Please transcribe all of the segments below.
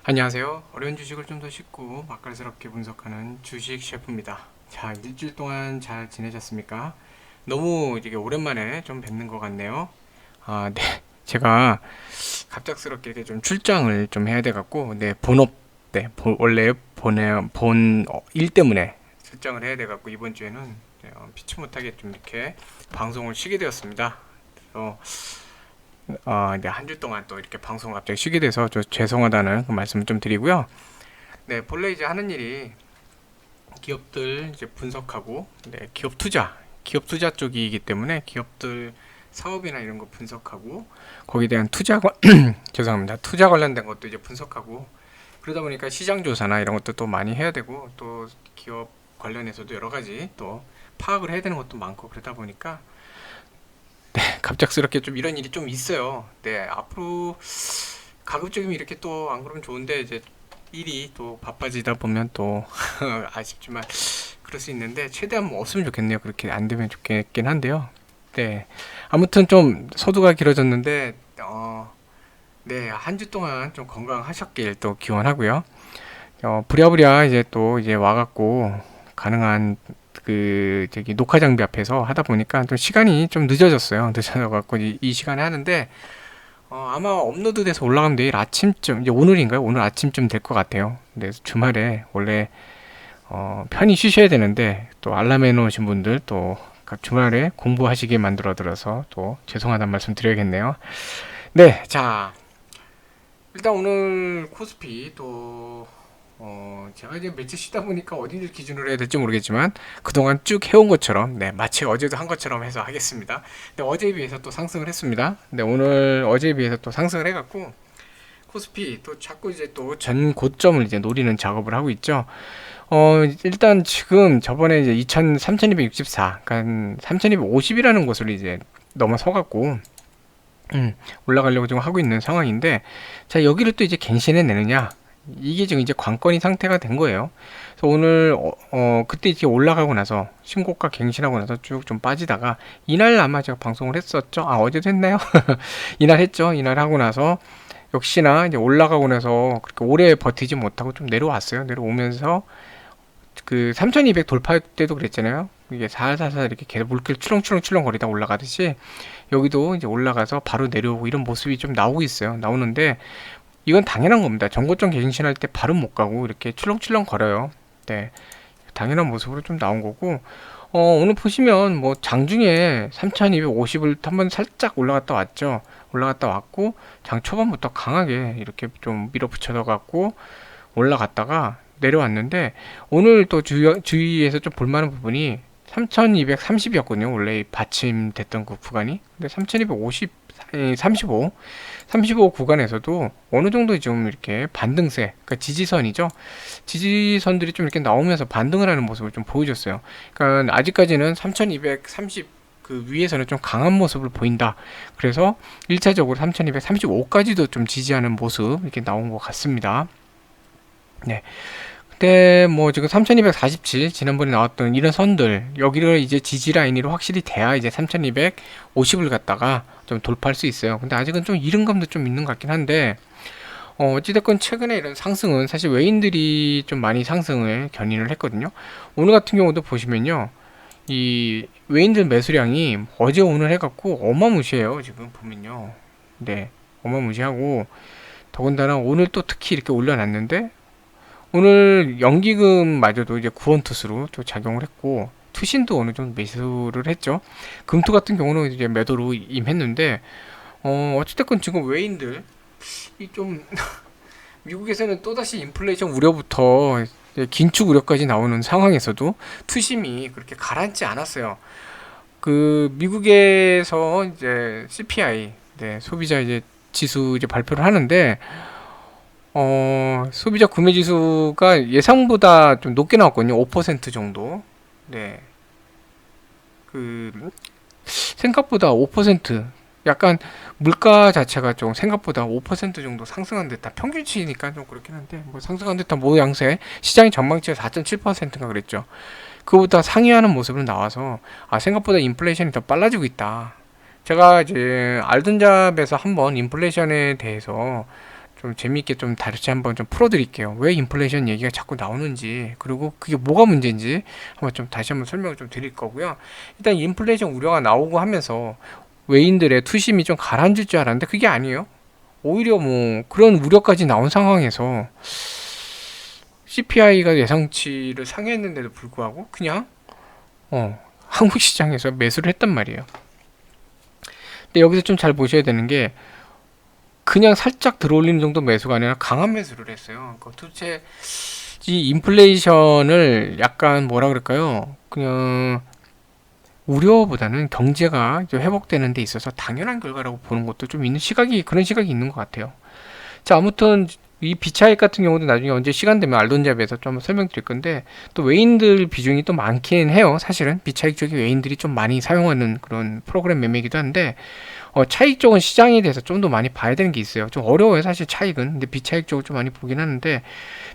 안녕하세요. 어려운 주식을 좀 더 쉽고 맛깔스럽게 분석하는 주식 셰프입니다. 자, 일주일 동안 잘 지내셨습니까? 너무 되게 오랜만에 좀 뵙는 것 같네요. 네. 제가 갑작스럽게 이렇게 좀 출장을 좀 해야 돼갖고, 네, 본업, 네, 원래 일 때문에 출장을 해야 돼갖고, 이번 주에는 피치 못하게 좀 이렇게 방송을 쉬게 되었습니다. 그래서 네, 한 주 동안 또 이렇게 방송 갑자기 쉬게 돼서 좀 죄송하다는 그 말씀을 좀 드리고요. 네, 본래 이제 하는 일이 기업들 이제 분석하고, 네, 기업 투자 쪽이기 때문에 기업들 사업이나 이런 거 분석하고, 거기에 대한 죄송합니다. 투자 관련된 것도 이제 분석하고, 그러다 보니까 시장 조사나 이런 것도 또 많이 해야 되고, 또 기업 관련해서도 여러 가지 또 파악을 해야 되는 것도 많고, 그러다 보니까 갑작스럽게 좀 이런 일이 좀 있어요. 네, 앞으로 가급적이면 이렇게 또 안 그러면 좋은데 이제 일이 또 바빠지다 보면 또 아쉽지만 그럴 수 있는데 최대한 뭐 없으면 좋겠네요. 그렇게 안 되면 좋겠긴 한데요. 네, 아무튼 좀 소두가 길어졌는데 네, 한 주 동안 좀 건강하셨길 또 기원하고요. 부랴부랴 이제 와갖고 가능한 저기 녹화 장비 앞에서 하다 보니까 좀 시간이 좀 늦어졌어요. 늦어져갖고 이 시간에 하는데 아마 업로드돼서 올라가면 내일 아침쯤, 이제 오늘인가요? 오늘 아침쯤 될 것 같아요. 근데 주말에 원래 편히 쉬셔야 되는데 또 알람 해놓으신 분들 또 주말에 공부하시게 만들어 들어서 또 죄송하다는 말씀 드려야겠네요. 네, 자, 일단 오늘 코스피 또 제가 이제 며칠 쉬다 보니까 어디를 기준으로 해야 될지 모르겠지만 그동안 쭉 해온 것처럼, 네, 마치 어제도 한 것처럼 해서 하겠습니다. 근데 어제에 비해서 또 상승을 했습니다. 근데 오늘 어제에 비해서 또 상승을 해갖고 코스피 또 자꾸 이제 또 전 고점을 이제 노리는 작업을 하고 있죠. 일단 지금 저번에 이제 3264, 그러니까 3250이라는 곳을 이제 넘어서갖고 올라가려고 지금 하고 있는 상황인데, 자, 여기를 또 이제 갱신해 내느냐, 이게 지금 이제 관건이 상태가 된 거예요. 그래서 오늘 그때 이제 올라가고 나서 신고가 갱신하고 나서 쭉 좀 빠지다가 이날 아마 제가 방송을 했었죠. 어제도 했나요? 이날 했죠. 이날 하고 나서 역시나 이제 올라가고 나서 그렇게 오래 버티지 못하고 좀 내려왔어요. 내려오면서 그 3200 돌파할 때도 그랬잖아요. 이게 살살살 이렇게 계속 물길 출렁출렁 거리다 올라가듯이 여기도 이제 올라가서 바로 내려오고 이런 모습이 좀 나오고 있어요. 나오는데 이건 당연한 겁니다. 정고점 갱신할 때 바로 못 가고 이렇게 출렁출렁 거려요. 네, 당연한 모습으로 좀 나온 거고, 오늘 보시면 뭐 장중에 3250을 한번 살짝 올라갔다 왔죠. 올라갔다 왔고 장 초반부터 강하게 이렇게 좀 밀어붙여서 갖고 올라갔다가 내려왔는데, 오늘 또 주위에서 좀 볼만한 부분이 3230이었거든요. 원래 받침됐던 그 구간이. 근데 3250, 35 구간에서도 어느 정도 좀 이렇게 반등세, 그러니까 지지선이죠. 지지선들이 좀 이렇게 나오면서 반등을 하는 모습을 좀 보여줬어요. 그러니까 아직까지는 3230 그 위에서는 좀 강한 모습을 보인다. 그래서 1차적으로 3235까지도 좀 지지하는 모습 이렇게 나온 것 같습니다. 네. 근데 뭐 지금 3247 지난번에 나왔던 이런 선들, 여기를 이제 지지 라인으로 확실히 돼야 이제 3250을 갖다가 좀 돌파할 수 있어요. 근데 아직은 좀 이른 감도 좀 있는 것 같긴 한데, 어찌됐건 최근에 이런 상승은 사실 외인들이 좀 많이 상승을 견인을 했거든요. 오늘 같은 경우도 보시면요, 이 외인들 매수량이 어제 오늘 해갖고 어마무시해요. 지금 보면요. 네, 어마무시하고, 더군다나 오늘 또 특히 이렇게 올려놨는데, 오늘 연기금마저도 이제 구원투수로 또 작용을 했고, 투신도 어느 정도 매수를 했죠. 금투 같은 경우는 이제 매도로 임했는데, 어찌됐건 지금 외인들 이 좀 미국에서는 또다시 인플레이션 우려부터 이제 긴축 우려까지 나오는 상황에서도 투심이 그렇게 가라앉지 않았어요. 그 미국에서 이제 CPI, 네, 소비자 이제 지수 이제 발표를 하는데, 소비자 구매 지수가 예상보다 좀 높게 나왔거든요. 5% 정도. 네. 그, 생각보다 5%, 약간 물가 자체가 좀 생각보다 5% 정도 상승한 듯한, 평균치니까 좀 그렇긴 한데, 뭐 상승한 듯한 모양새, 시장의 전망치가 4.7%인가 그랬죠. 그보다 상회하는 모습으로 나와서, 생각보다 인플레이션이 더 빨라지고 있다. 제가 이제 알던 잡에서 한번 인플레이션에 대해서 좀 재미있게 좀 다시 한번 좀 풀어드릴게요. 왜 인플레이션 얘기가 자꾸 나오는지, 그리고 그게 뭐가 문제인지 한번 좀 다시 한번 설명을 좀 드릴 거고요. 일단 인플레이션 우려가 나오고 하면서 외인들의 투심이 좀 가라앉을 줄 알았는데 그게 아니에요. 오히려 뭐 그런 우려까지 나온 상황에서 CPI가 예상치를 상회했는데도 불구하고 그냥 한국 시장에서 매수를 했단 말이에요. 근데 여기서 좀 잘 보셔야 되는 게 그냥 살짝 들어올리는 정도 매수가 아니라 강한 매수를 했어요. 그러니까 도대체 이 인플레이션을 약간 뭐라 그럴까요? 그냥 우려보다는 경제가 이제 회복되는 데 있어서 당연한 결과라고 보는 것도 좀 있는 시각이, 그런 시각이 있는 것 같아요. 자, 아무튼 이 비차익 같은 경우도 나중에 언제 시간 되면 알돈잡에서 좀 한번 설명드릴 건데, 또 외인들 비중이 또 많긴 해요. 사실은 비차익 쪽에 외인들이 좀 많이 사용하는 그런 프로그램 매매이기도 한데, 차익 쪽은 시장에 대해서 좀 더 많이 봐야 되는 게 있어요. 좀 어려워요, 사실 차익은. 근데 비차익 쪽을 좀 많이 보긴 하는데,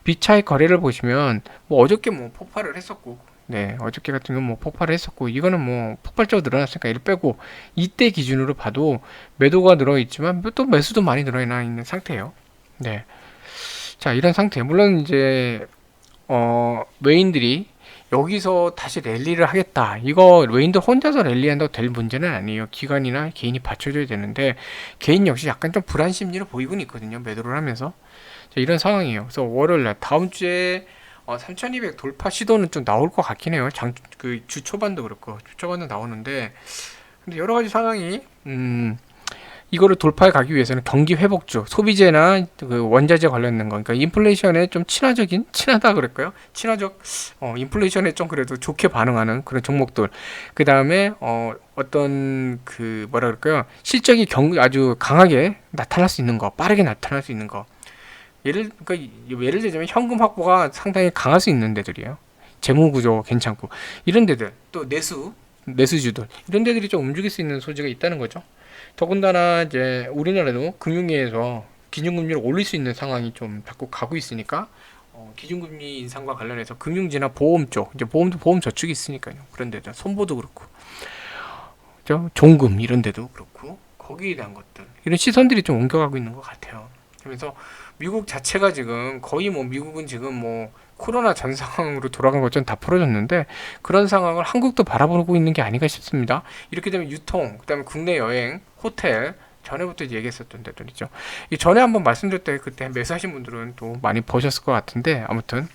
비차익 거래를 보시면 뭐 어저께 뭐 폭발을 했었고, 네, 어저께 같은 경우 뭐 폭발을 했었고, 이거는 뭐 폭발적으로 늘어났으니까 이를 빼고, 이때 기준으로 봐도 매도가 늘어 있지만 또 매수도 많이 늘어 있는 상태예요. 네. 자, 이런 상태. 물론 이제 외인들이 여기서 다시 랠리를 하겠다. 이거 외인들 혼자서 랠리한다고 될 문제는 아니에요. 기관이나 개인이 받쳐줘야 되는데 개인 역시 약간 좀 불안 심리를 보이곤 있거든요. 매도를 하면서. 자, 이런 상황이에요. 그래서 월요일 날 다음 주에 3200 돌파 시도는 좀 나올 것 같긴 해요. 그 주 초반도 그렇고 주 초반도 나오는데 근데 여러 가지 상황이 이거를 돌파해 가기 위해서는 경기 회복주, 소비재나 그 원자재 관련된 거, 그러니까 인플레이션에 좀 친하다 그럴까요? 친화적, 인플레이션에 좀 그래도 좋게 반응하는 그런 종목들. 그 다음에 어떤 그 뭐라 그럴까요? 실적이 아주 강하게 나타날 수 있는 거, 빠르게 나타날 수 있는 거. 그러니까 예를 들자면 현금 확보가 상당히 강할 수 있는 데들이에요. 재무 구조 괜찮고 이런 데들, 또 내수주들 이런 데들이 좀 움직일 수 있는 소지가 있다는 거죠. 더군다나 이제 우리나라도 금융위에서 기준금리를 올릴 수 있는 상황이 좀 자꾸 가고 있으니까 기준금리 인상과 관련해서 금융지나 보험 쪽, 이제 보험 저축이 있으니까요. 그런 데죠. 손보도 그렇고, 그죠? 종금 이런 데도 그렇고 거기에 대한 것들 이런 시선들이 좀 옮겨가고 있는 것 같아요. 그래서 미국 자체가 지금 거의 뭐 미국은 지금 뭐 코로나 전 상황으로 돌아간 것처럼 다 풀어졌는데 그런 상황을 한국도 바라보고 있는 게 아닌가 싶습니다. 이렇게 되면 유통, 그다음에 국내 여행, 호텔 전에부터 얘기했었던 데들이죠. 이 전에 한번 말씀드릴 때 그때 매수하신 분들은 또 많이 보셨을 것 같은데 아무튼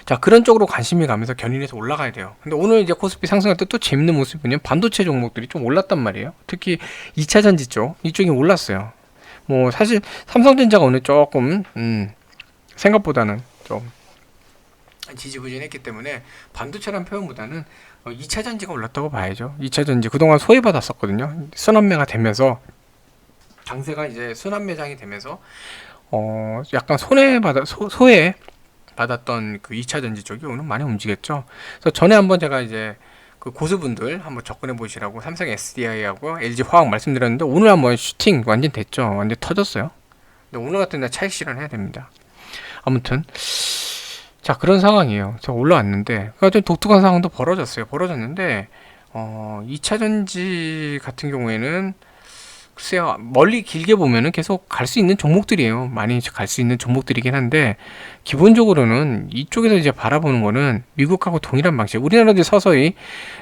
자 그런 쪽으로 관심이 가면서 견인해서 올라가야 돼요. 근데 오늘 이제 코스피 상승할 때 또 재밌는 모습은요. 반도체 종목들이 좀 올랐단 말이에요. 특히 2차 전지 쪽 이쪽이 올랐어요. 뭐 사실 삼성전자가 오늘 조금 생각보다는 좀 지지부진했기 때문에 반도체란 표현보다는 2차 전지가 올랐다고 봐야죠. 2차 전지 그동안 소외받았었거든요. 순환매가 되면서 장세가 이제 순환매장이 되면서 약간 소외 받았던 그 2차 전지 쪽이 오늘 많이 움직였죠. 그래서 전에 한번 제가 이제 그 고수분들 한번 접근해 보시라고 삼성 SDI하고 LG 화학 말씀드렸는데 오늘 한번 슈팅 완전 됐죠. 완전 터졌어요. 근데 오늘 같은 날 차익 실현해야 됩니다. 아무튼 자 그런 상황이에요. 그래서 올라왔는데 좀 독특한 상황도 벌어졌는데 2차 전지 같은 경우에는 글쎄요 멀리 길게 보면은 계속 갈 수 있는 종목들이에요. 많이 갈 수 있는 종목들이긴 한데 기본적으로는 이쪽에서 이제 바라보는 거는 미국하고 동일한 방식. 우리나라도 서서히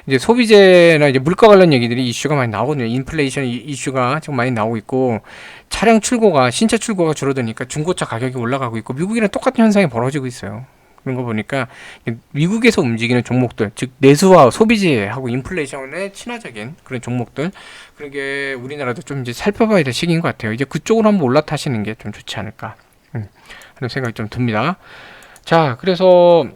이제 소비재나 이제 물가 관련 얘기들이 이슈가 많이 나오거든요. 인플레이션 이슈가 지금 많이 나오고 있고 차량 출고가 신차 출고가 줄어드니까 중고차 가격이 올라가고 있고 미국이랑 똑같은 현상이 벌어지고 있어요. 그런 거 보니까 미국에서 움직이는 종목들, 즉 내수와 소비재하고 인플레이션에 친화적인 그런 종목들, 그러게 우리나라도 좀 이제 살펴봐야 될 시기인 것 같아요. 이제 그쪽으로 한번 올라타시는 게 좀 좋지 않을까 하는 생각이 좀 듭니다. 자, 그래서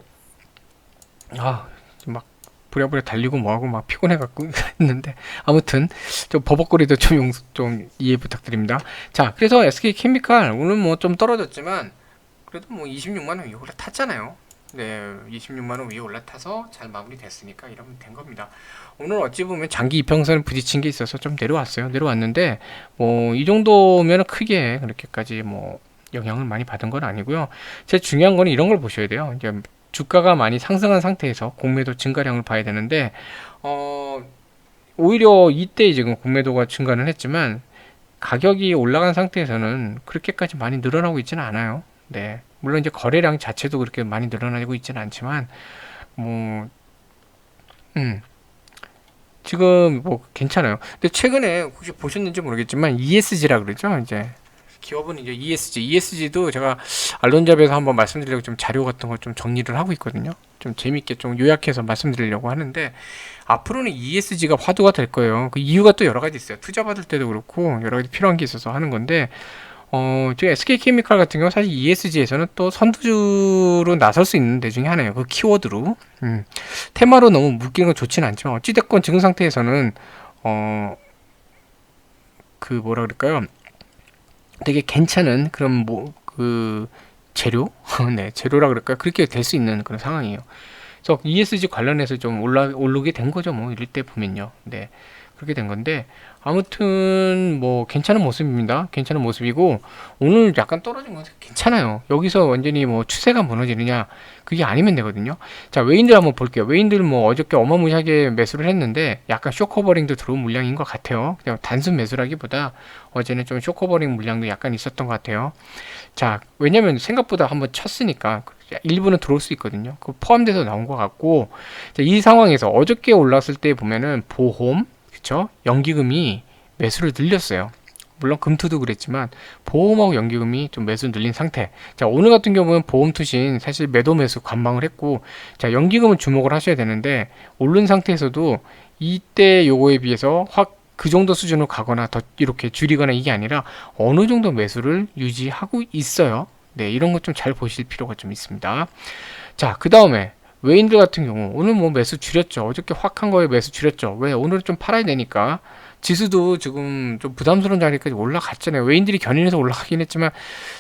막 부랴부랴 달리고 뭐하고 막 피곤해갖고 있는데 아무튼 좀 버벅거리도 좀 이해 부탁드립니다. 자, 그래서 SK케미칼 오늘 뭐 좀 떨어졌지만 그래도 뭐 26만원 위에 올라탔잖아요. 네, 26만원 위에 올라타서 잘 마무리됐으니까 이러면 된 겁니다. 오늘 어찌 보면 장기 이평선을 부딪힌 게 있어서 좀 내려왔는데 뭐 이 정도면 크게 그렇게까지 뭐 영향을 많이 받은 건 아니고요. 제일 중요한 거는 이런 걸 보셔야 돼요. 이제 주가가 많이 상승한 상태에서 공매도 증가량을 봐야 되는데 오히려 이때 지금 공매도가 증가는 했지만 가격이 올라간 상태에서는 그렇게까지 많이 늘어나고 있지는 않아요. 네. 물론 이제 거래량 자체도 그렇게 많이 늘어나고 있지는 않지만, 뭐, 음, 지금 뭐 괜찮아요. 근데 최근에 혹시 보셨는지 모르겠지만 ESG라 그러죠. 이제 기업은 이제 ESG도 제가 알론잡에서 한번 말씀드리려고 좀 자료 같은 거 좀 정리를 하고 있거든요. 좀 재밌게 좀 요약해서 말씀드리려고 하는데 앞으로는 ESG가 화두가 될 거예요. 그 이유가 또 여러 가지 있어요. 투자 받을 때도 그렇고 여러 가지 필요한 게 있어서 하는 건데 지금 SK케미칼 같은 경우 사실 ESG에서는 또 선두주로 나설 수 있는 데 중에 하나예요. 그 키워드로. 테마로 너무 묶이는 건 좋지는 않지만 어찌됐건 지금 상태에서는 어, 그 뭐라 그럴까요? 되게 괜찮은 그런 그 재료? 네, 재료라 그럴까요? 그렇게 될 수 있는 그런 상황이에요. 그래서 ESG 관련해서 좀 오르게 된 거죠. 뭐 이럴 때 보면요. 네. 그렇게 된 건데 아무튼 뭐 괜찮은 모습입니다. 괜찮은 모습이고 오늘 약간 떨어진 건 괜찮아요. 여기서 완전히 뭐 추세가 무너지느냐 그게 아니면 되거든요. 자, 외인들 한번 볼게요. 외인들 뭐 어저께 어마무시하게 매수를 했는데 약간 쇼커버링도 들어온 물량인 것 같아요. 그냥 단순 매수라기보다 어제는 좀 쇼커버링 물량도 약간 있었던 것 같아요. 자, 왜냐면 생각보다 한번 쳤으니까 일부는 들어올 수 있거든요. 그 포함돼서 나온 것 같고 자, 이 상황에서 어저께 올랐을 때 보면은 보험 그쵸? 연기금이 매수를 늘렸어요. 물론 금투도 그랬지만 보험하고 연기금이 좀 매수 늘린 상태. 자, 오늘 같은 경우는 보험 투신 사실 매도 매수 관망을 했고 자, 연기금은 주목을 하셔야 되는데 오른 상태에서도 이때 요거에 비해서 확 그 정도 수준으로 가거나 더 이렇게 줄이거나 이게 아니라 어느 정도 매수를 유지하고 있어요. 네, 이런 것 좀 잘 보실 필요가 좀 있습니다. 자, 그 다음에 외인들 같은 경우 오늘 뭐 매수 줄였죠. 어저께 확 한 거에 매수 줄였죠. 왜? 오늘은 좀 팔아야 되니까. 지수도 지금 좀 부담스러운 자리까지 올라갔잖아요. 외인들이 견인해서 올라가긴 했지만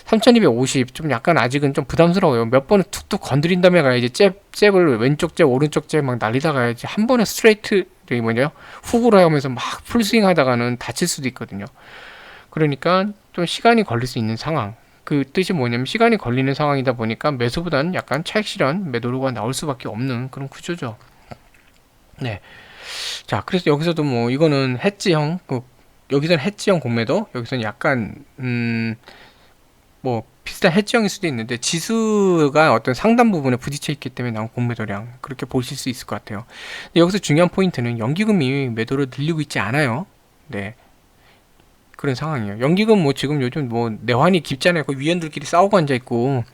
3250 좀 약간 아직은 좀 부담스러워요. 몇 번은 툭툭 건드린 다음에 가야지 잽을 왼쪽 잽 오른쪽 잽 막 날리다 가야지 한 번에 스트레이트 저기 뭐냐 훅으로 하면서 막 풀스윙 하다가는 다칠 수도 있거든요. 그러니까 좀 시간이 걸릴 수 있는 상황. 그 뜻이 뭐냐면 시간이 걸리는 상황이다 보니까 매수보다는 약간 차익 실현 매도로가 나올 수밖에 없는 그런 구조죠. 네. 자, 그래서 여기서도 뭐 이거는 해지형, 여기서는 해지형 공매도, 여기서는 약간 뭐 비슷한 해지형일 수도 있는데 지수가 어떤 상단 부분에 부딪혀 있기 때문에 나온 공매도량 그렇게 보실 수 있을 것 같아요. 근데 여기서 중요한 포인트는 연기금이 매도를 늘리고 있지 않아요. 네. 그런 상황이에요. 연기금 뭐 지금 요즘 뭐 내환이 깊잖아요. 그 위원들끼리 싸우고 앉아 있고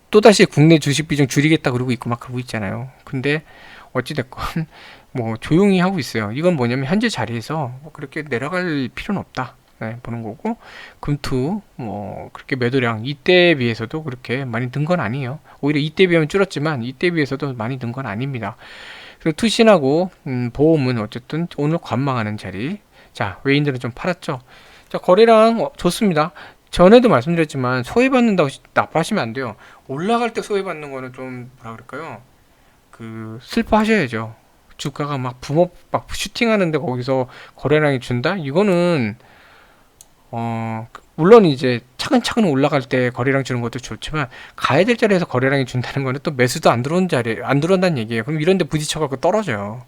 또다시 국내 주식 비중 줄이겠다 그러고 있고 막 그러고 있잖아요. 근데 어찌됐건 뭐 조용히 하고 있어요. 이건 뭐냐면 현재 자리에서 뭐 그렇게 내려갈 필요는 없다. 네, 보는 거고 금투 뭐 그렇게 매도량 이때에 비해서도 그렇게 많이 든 건 아니에요. 오히려 이때 비하면 줄었지만 이때 비해서도 많이 든 건 아닙니다. 그리고 투신하고 보험은 어쨌든 오늘 관망하는 자리. 자, 외인들은 좀 팔았죠. 자, 거래량 좋습니다. 전에도 말씀드렸지만 소외받는다고 나빠하시면 안 돼요. 올라갈 때 소외받는 거는 좀 뭐라 그럴까요? 그 슬퍼하셔야죠. 주가가 막 붐업 막 슈팅하는데 거기서 거래량이 준다? 이거는 물론 이제 차근차근 올라갈 때 거래량 주는 것도 좋지만 가야 될 자리에서 거래량이 준다는 거는 또 매수도 안 들어온 자리 안 들어온다는 얘기예요. 그럼 이런 데 부딪혀 갖고 떨어져요.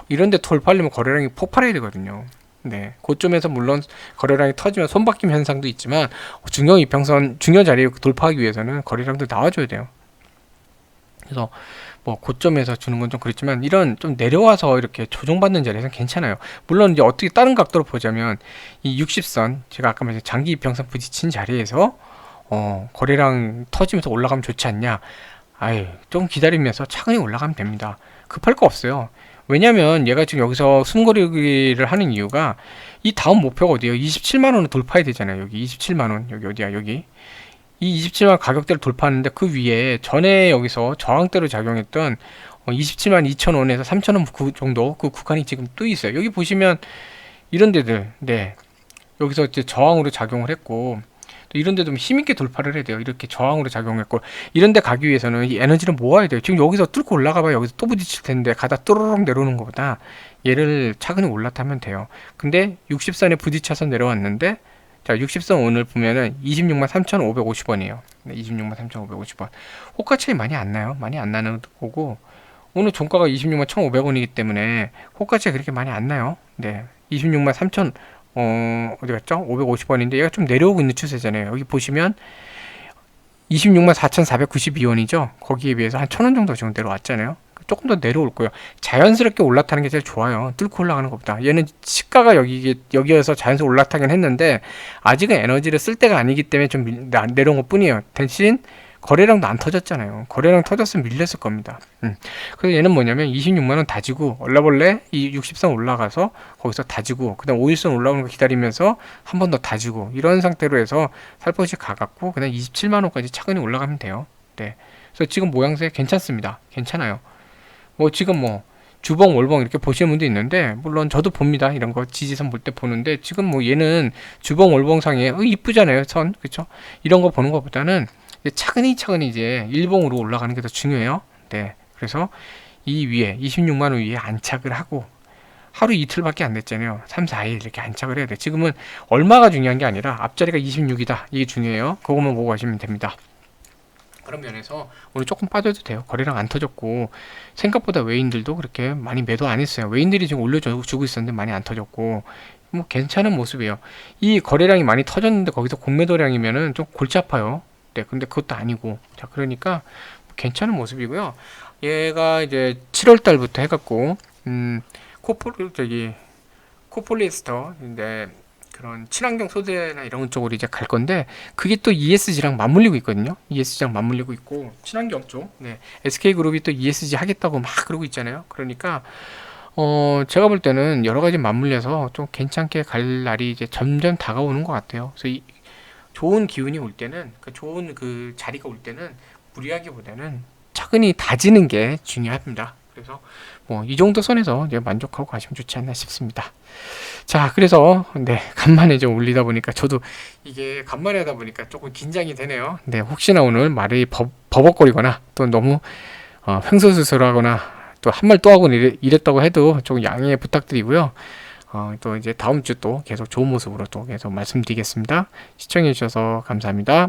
이런 데 돌파하려면 거래량이 폭발해야 되거든요. 네, 고점에서 물론 거래량이 터지면 손바뀜 현상도 있지만 중요 이평선 중요 자리에 돌파하기 위해서는 거래량도 나와줘야 돼요. 그래서 뭐 고점에서 주는 건 좀 그렇지만 이런 좀 내려와서 이렇게 조정받는 자리에서는 괜찮아요. 물론 이제 어떻게 다른 각도로 보자면 이 60선 제가 아까 말했 장기 이평선 부딪힌 자리에서 거래량 터지면서 올라가면 좋지 않냐? 아유, 좀 기다리면서 차근히 올라가면 됩니다. 급할 거 없어요. 왜냐면 얘가 지금 여기서 순거래를 하는 이유가 이 다음 목표가 어디예요? 27만 원을 돌파해야 되잖아요. 여기 27만 원. 여기 어디야? 여기. 이 27만 가격대를 돌파하는데 그 위에 전에 여기서 저항대로 작용했던 27만 2천 원에서 3천 원 그 정도 그 구간이 지금 또 있어요. 여기 보시면 이런 데들, 네. 여기서 이제 저항으로 작용을 했고 또 이런 데도 힘있게 돌파를 해야 돼요. 이렇게 저항으로 작용했고 이런 데 가기 위해서는 이 에너지를 모아야 돼요. 지금 여기서 뚫고 올라가 봐야 여기서 또 부딪힐 텐데 가다 또르륵 내려오는 것보다 얘를 차근히 올라타면 돼요. 근데 60선에 부딪혀서 내려왔는데 자, 60선 오늘 보면은 26만 3,550원이에요. 네, 26만 3,550원. 호가 차이 많이 안 나요. 많이 안 나는 거고 오늘 종가가 26만 1,500원이기 때문에 호가 차이 그렇게 많이 안 나요. 네. 26만 3천 어디 갔죠? 550원인데 얘가 좀 내려오고 있는 추세잖아요. 여기 보시면 26만 4,492원이죠. 거기에 비해서 한 1,000원 정도 지금 내려왔잖아요. 조금 더 내려올 거예요. 자연스럽게 올라타는 게 제일 좋아요. 뚫고 올라가는 것보다. 얘는 시가가 여기에서 자연스럽게 올라타긴 했는데 아직은 에너지를 쓸 때가 아니기 때문에 좀 내려온 것 뿐이에요. 대신 거래량도 안 터졌잖아요. 거래량 터졌으면 밀렸을 겁니다. 그래서 얘는 뭐냐면 26만원 다지고 얼라벌레 이 60선 올라가서 거기서 다지고 그 다음 5일선 올라오는 거 기다리면서 한 번 더 다지고 이런 상태로 해서 살포시 가갖고 그 다음 27만원까지 차근히 올라가면 돼요. 네. 그래서 지금 모양새 괜찮습니다. 괜찮아요. 뭐 지금 뭐 주봉 월봉 이렇게 보시는 분도 있는데 물론 저도 봅니다. 이런 거 지지선 볼 때 보는데 지금 뭐 얘는 주봉 월봉상에 이쁘잖아요. 선 그쵸? 이런 거 보는 것보다는 차근히 이제 일봉으로 올라가는 게 더 중요해요. 네. 그래서 이 위에 26만원 위에 안착을 하고 하루 이틀밖에 안 됐잖아요. 3, 4일 이렇게 안착을 해야 돼. 지금은 얼마가 중요한 게 아니라 앞자리가 26이다. 이게 중요해요. 그것만 보고 가시면 됩니다. 그런 면에서 오늘 조금 빠져도 돼요. 거래량 안 터졌고 생각보다 외인들도 그렇게 많이 매도 안 했어요. 외인들이 지금 올려주고 있었는데 많이 안 터졌고 뭐 괜찮은 모습이에요. 이 거래량이 많이 터졌는데 거기서 공매도량이면은 좀 골치 아파요. 네, 근데 그것도 아니고 자 그러니까 괜찮은 모습이고요. 얘가 이제 7월 달부터 해갖고 코폴리에스터인데 그런 친환경 소재나 이런 쪽으로 이제 갈 건데 그게 또 ESG랑 맞물리고 있거든요. ESG랑 맞물리고 있고 친환경 쪽, 네, SK그룹이 또 ESG 하겠다고 막 그러고 있잖아요. 그러니까 제가 볼 때는 여러 가지 맞물려서 좀 괜찮게 갈 날이 이제 점점 다가오는 것 같아요. 그래서 좋은 기운이 올 때는 좋은 그 자리가 올 때는 무리하기보다는 차근히 다지는 게 중요합니다. 그래서 뭐 이 정도 선에서 이제 만족하고 가시면 좋지 않나 싶습니다. 자, 그래서 네 간만에 좀 올리다 보니까 저도 이게 간만에 하다 보니까 조금 긴장이 되네요. 네, 혹시나 오늘 말이 버벅거리거나 또 너무 횡설수설하거나 또 한 말 또 하고 이랬다고 해도 조금 양해 부탁드리고요. 또 이제 다음 주 또 계속 좋은 모습으로 또 계속 말씀드리겠습니다. 시청해 주셔서 감사합니다.